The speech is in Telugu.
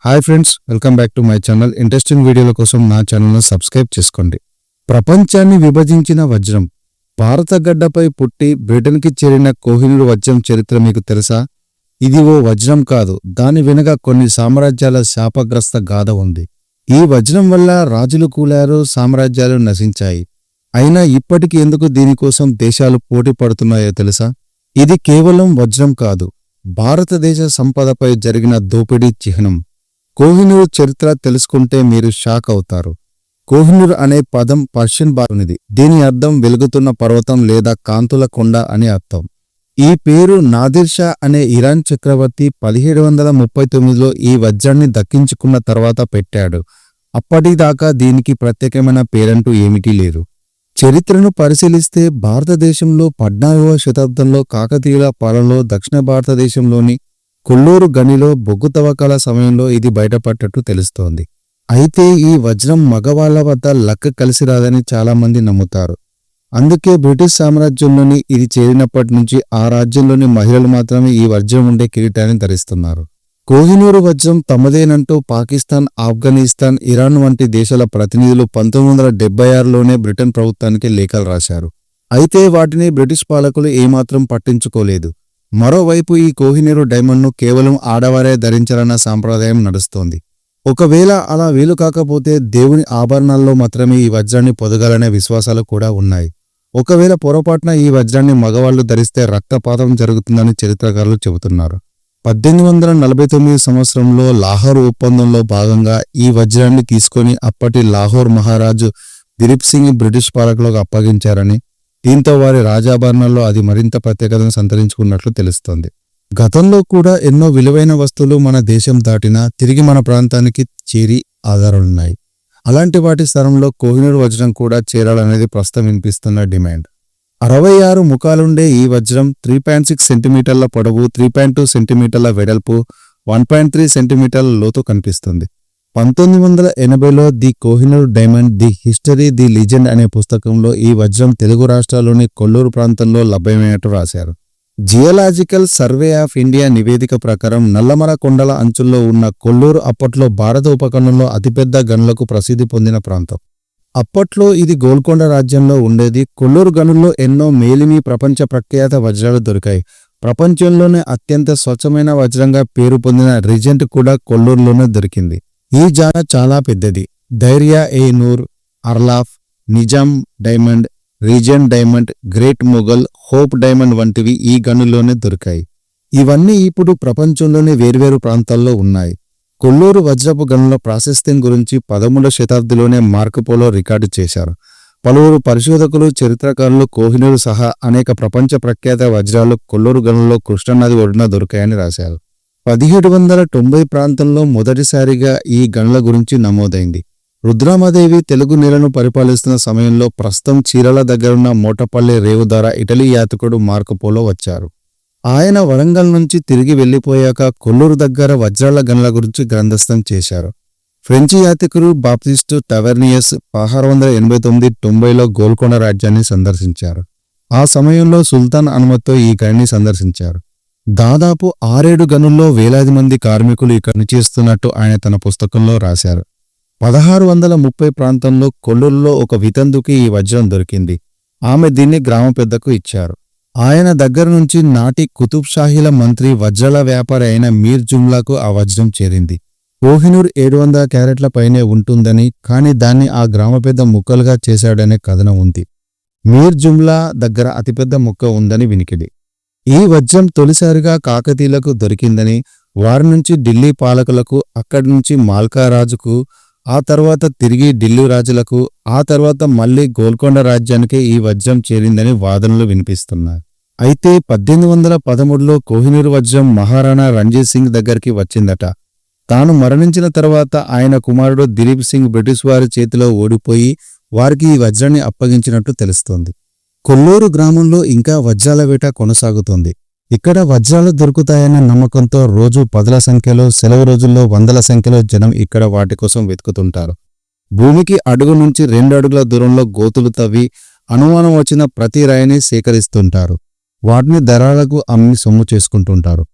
Hi friends, welcome back to my channel. Interesting వీడియోల కోసం నా ఛానల్ను సబ్స్క్రైబ్ చేసుకోండి. ప్రపంచాన్ని విభజించిన వజ్రం. భారత గడ్డపై పుట్టి బ్రిటన్కి చేరిన కోహినూర్ వజ్రం చరిత్ర మీకు తెలుసా? ఇది ఓ వజ్రం కాదు, దాని వెనుక కొన్ని సామ్రాజ్యాల శాపగ్రస్త గాథ ఉంది. ఈ వజ్రం వల్ల రాజులు కూలారు, సామ్రాజ్యాలు నశించాయి. అయినా ఇప్పటికి ఎందుకు దీనికోసం దేశాలు పోటీ పడుతున్నాయో తెలుసా? ఇది కేవలం వజ్రం కాదు, భారతదేశ సంపదపై జరిగిన దోపిడీ చిహ్నం. కోహినూర్ చరిత్ర తెలుసుకుంటే మీరు షాక్ అవుతారు. కోహినూర్ అనే పదం పర్షియన్ భాషనిది. దీని అర్థం వెలుగుతున్న పర్వతం లేదా కాంతుల కొండ అని అర్థం. ఈ పేరు నాదిర్ షా అనే ఇరాన్ చక్రవర్తి 1739లో ఈ వజ్రాన్ని దక్కించుకున్న తర్వాత పెట్టాడు. అప్పటిదాకా దీనికి ప్రత్యేకమైన పేరంటూ ఏమిటీ లేదు. చరిత్రను పరిశీలిస్తే భారతదేశంలో 14వ శతాబ్దంలో కాకతీయుల పాలనలో దక్షిణ భారతదేశంలోని కొల్లూరు గనిలో బొగ్గు తవ్వకాల సమయంలో ఇది బయటపడ్డట్టు తెలుస్తోంది. అయితే ఈ వజ్రం మగవాళ్ల వద్ద లక్క కలిసి రాదని చాలామంది నమ్ముతారు. అందుకే బ్రిటిష్ సామ్రాజ్యంలోని ఇది చేరినప్పటి నుంచి ఆ రాజ్యంలోని మహిళలు మాత్రమే ఈ వజ్రం ఉండే కిరీటాన్ని ధరిస్తున్నారు. కోహినూరు వజ్రం తమదేనంటూ పాకిస్తాన్, ఆఫ్ఘనిస్తాన్, ఇరాన్ వంటి దేశాల ప్రతినిధులు 1976లోనే బ్రిటన్ ప్రభుత్వానికి లేఖలు రాశారు. అయితే వాటిని బ్రిటిష్ పాలకులు ఏమాత్రం పట్టించుకోలేదు. మరోవైపు ఈ కోహినూరు డైమండ్ను కేవలం ఆడవారే ధరించాలన్న సాంప్రదాయం నడుస్తోంది. ఒకవేళ అలా వీలు కాకపోతే దేవుని ఆభరణాల్లో మాత్రమే ఈ వజ్రాన్ని పొదగాలనే విశ్వాసాలు కూడా ఉన్నాయి. ఒకవేళ పొరపాటున ఈ వజ్రాన్ని మగవాళ్లు ధరిస్తే రక్తపాతం జరుగుతుందని చరిత్రకారులు చెబుతున్నారు. 1849 సంవత్సరంలో లాహోర్ ఒప్పందంలో భాగంగా ఈ వజ్రాన్ని తీసుకొని అప్పటి లాహోర్ మహారాజు దిలీప్ సింగ్ బ్రిటిష్ పాలకులకు అప్పగించారని, దీంతో వారి రాజాభరణాల్లో అది మరింత ప్రత్యేకతను సంతరించుకున్నట్లు తెలుస్తోంది. గతంలో కూడా ఎన్నో విలువైన వస్తువులు మన దేశం దాటినా తిరిగి మన ప్రాంతానికి చేరి ఆధారాలున్నాయి. అలాంటి వాటి స్థలంలో కోహినూర్ వజ్రం కూడా చేరాలనేది ప్రస్తుతం వినిపిస్తున్న డిమాండ్. 66 ముఖాలుండే ఈ వజ్రం 3.6 సెంటీమీటర్ల పొడవు, 3.2 సెంటీమీటర్ల వెడల్పు, 1.3 సెంటీమీటర్ల లోతు కనిపిస్తుంది. 1980లో the Kohinoor diamond the history the legend అనే పుస్తకంలో ఈ వజ్రం తెలుగు రాష్ట్రాల్లోని కొల్లూరు ప్రాంతంలో లభ్యమైనట్టు రాశారు. జియోలాజికల్ సర్వే ఆఫ్ ఇండియా నివేదిక ప్రకారం నల్లమల కొండల అంచుల్లో ఉన్న కొల్లూరు అప్పట్లో భారత ఉపఖండంలో అతిపెద్ద గనులకు ప్రసిద్ధి పొందిన ప్రాంతం. అప్పట్లో ఇది గోల్కొండ రాజ్యంలో ఉండేది. కొల్లూరు గనుల్లో ఎన్నో మేలిమి ప్రపంచ ప్రఖ్యాత వజ్రాలు దొరికాయి. ప్రపంచంలోనే అత్యంత స్వచ్ఛమైన వజ్రంగా పేరు పొందిన రిజెంట్ కూడా కొల్లూరులోనే దొరికింది. ఈ జాన చాలా పెద్దది. ధైర్య-ఏ-నూర్, Orlov, Nizam diamond, Regent diamond, Great Mughal, Hope diamond వంటివి ఈ గనుల్లోనే దొరికాయి. ఇవన్నీ ఇప్పుడు ప్రపంచంలోని వేర్వేరు ప్రాంతాల్లో ఉన్నాయి. కొల్లూరు వజ్రపు గనుల ప్రాశస్త్యం గురించి 13వ శతాబ్దిలోనే మార్కోపోలో రికార్డు చేశారు. పలువురు పరిశోధకులు, చరిత్రకారులు కోహినూరు సహా అనేక ప్రపంచ ప్రఖ్యాత వజ్రాలు కొల్లూరు గనుల్లో కృష్ణానది ఒడ్డున దొరికాయని రాశారు. 1790 ప్రాంతంలో మొదటిసారిగా ఈ గనుల గురించి నమోదైంది. రుద్రామదేవి తెలుగు నేలను పరిపాలిస్తున్న సమయంలో ప్రస్తుతం చీరాల దగ్గరున్న మోటపల్లి రేవు ద్వారా ఇటలీ యాత్రికుడు మార్కోపోలో వచ్చారు. ఆయన వరంగల్ నుంచి తిరిగి వెళ్లిపోయాక కొల్లూరు దగ్గర వజ్రాల గనుల గురించి గ్రంథస్థం చేశారు. ఫ్రెంచి యాత్రికుడు బాప్టిస్టు టవర్నియస్ 1689-90లో గోల్కొండ రాజ్యాన్ని సందర్శించారు. ఆ సమయంలో సుల్తాన్ అనుమతితో ఈ గనిని సందర్శించారు. దాదాపు 6-7 గనుల్లో వేలాది మంది కార్మికులు ఇక్కడ పనిచేస్తున్నట్టు ఆయన తన పుస్తకంలో రాశారు. 1630 ప్రాంతంలో కొల్లూరులో ఒక వితంతుకి ఈ వజ్రం దొరికింది. ఆమె దీన్ని గ్రామ పెద్దకు ఇచ్చారు. ఆయన దగ్గర నుంచి నాటి కుతుబ్ షాహీల మంత్రి, వజ్రాల వ్యాపారి అయిన మీర్ జుమ్లాకు ఆ వజ్రం చేరింది. కోహినూర్ 700 క్యారెట్ల పైనే ఉంటుందని, కానీ దాన్ని ఆ గ్రామ పెద్ద ముక్కలుగా చేశాడనే కథనం ఉంది. మీర్ జుమ్లా దగ్గర అతిపెద్ద ముక్క ఉందని వినికిడి. ఈ వజ్రం తొలిసారిగా కాకతీయులకు దొరికిందని, వారి నుంచి ఢిల్లీ పాలకులకు, అక్కడి నుంచి మాల్కా రాజుకు, ఆ తర్వాత తిరిగి ఢిల్లీ రాజులకు, ఆ తర్వాత మళ్లీ గోల్కొండ రాజ్యానికే ఈ వజ్రం చేరిందని వాదనలు వినిపిస్తున్నాయి. అయితే 1813లో కోహినూరు వజ్రం మహారాణా రంజీత్ సింగ్ దగ్గరికి వచ్చిందట. తాను మరణించిన తర్వాత ఆయన కుమారుడు దిలీప్ సింగ్ బ్రిటిష్ వారి చేతిలో ఓడిపోయి వారికి ఈ వజ్రాన్ని అప్పగించినట్టు తెలుస్తోంది. కొల్లూరు గ్రామంలో ఇంకా వజ్రాల వేట కొనసాగుతోంది. ఇక్కడ వజ్రాలు దొరుకుతాయన్న నమ్మకంతో రోజు 10ల సంఖ్యలో, సెలవు రోజుల్లో 100ల సంఖ్యలో జనం ఇక్కడ వాటి కోసం వెతుకుతుంటారు. భూమికి అడుగు నుంచి 2 అడుగుల దూరంలో గోతులు తవ్వి అనుమానం వచ్చిన ప్రతి రాయిని సేకరిస్తుంటారు. వాటిని దళాలకు అమ్మి సొమ్ము చేసుకుంటుంటారు.